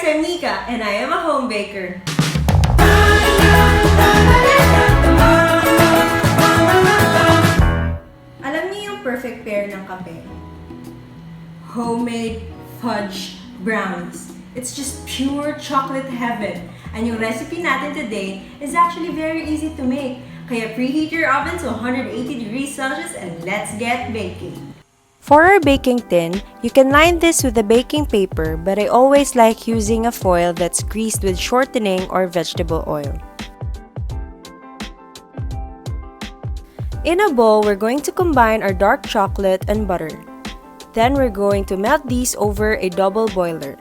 guys, I'm Nika and I am a home baker. Alam niyo yung perfect pair ng kape? Homemade fudge brownies. It's just pure chocolate heaven. And yung recipe natin today is actually very easy to make. Kaya preheat your oven to 180 degrees Celsius and let's get baking. For our baking tin, you can line this with a baking paper, but I always like using a foil that's greased with shortening or vegetable oil. In a bowl, we're going to combine our dark chocolate and butter. Then we're going to melt these over a double boiler.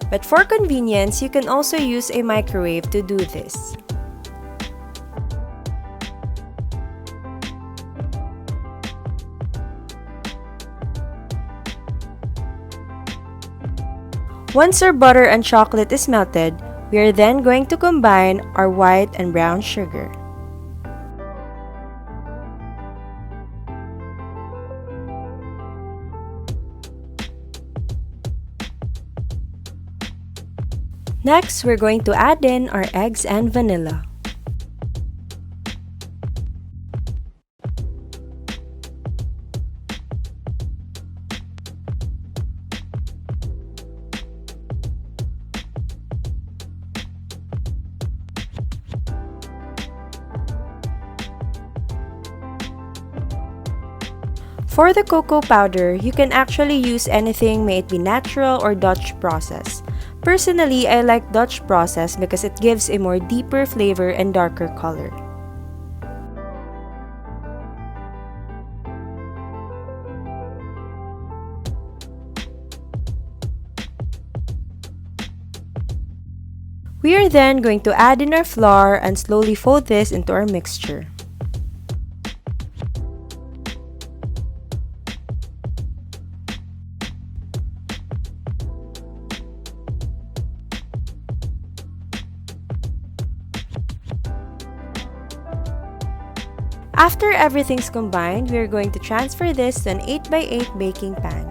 But for convenience, you can also use a microwave to do this. Once our butter and chocolate is melted, we are then going to combine our white and brown sugar. Next, we're going to add in our eggs and vanilla. For the cocoa powder, you can actually use anything, may it be natural or Dutch process. Personally, I like Dutch process because it gives a more deeper flavor and darker color. We are then going to add in our flour and slowly fold this into our mixture. After everything's combined, we are going to transfer this to an 8x8 baking pan.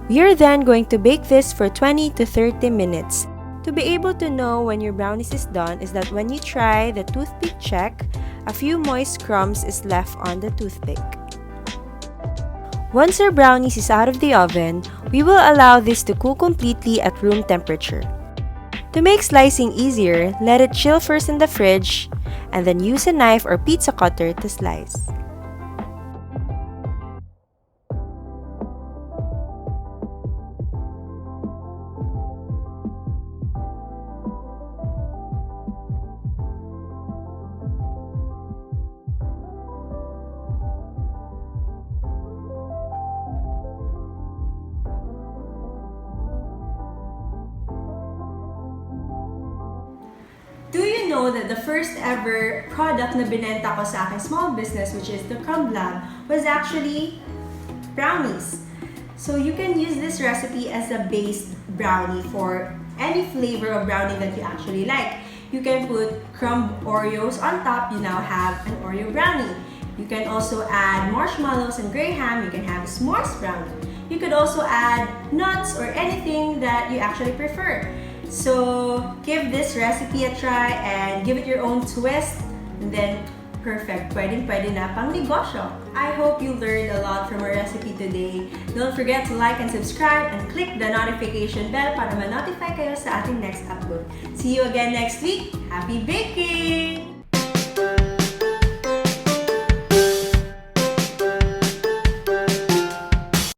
We are then going to bake this for 20 to 30 minutes. To be able to know when your brownies is done is that when you try the toothpick check, a few moist crumbs is left on the toothpick. Once our brownies is out of the oven, we will allow this to cool completely at room temperature. To make slicing easier, let it chill first in the fridge, and then use a knife or pizza cutter to slice. Do you know that the first ever product na binenta ko sa aking small business, which is the Crumb Lab, was actually brownies. So you can use this recipe as a base brownie for any flavor of brownie that you actually like. You can put crumb Oreos on top, you now have an Oreo brownie. You can also add marshmallows and grey ham, you can have a s'mores brownie. You could also add nuts or anything that you actually prefer. So give this recipe a try and give it your own twist, and then perfect. Pwede na pang negosyo. I hope you learned a lot from our recipe today. Don't forget to like and subscribe and click the notification bell para ma-notify kayo sa ating next upload. See you again next week. Happy baking!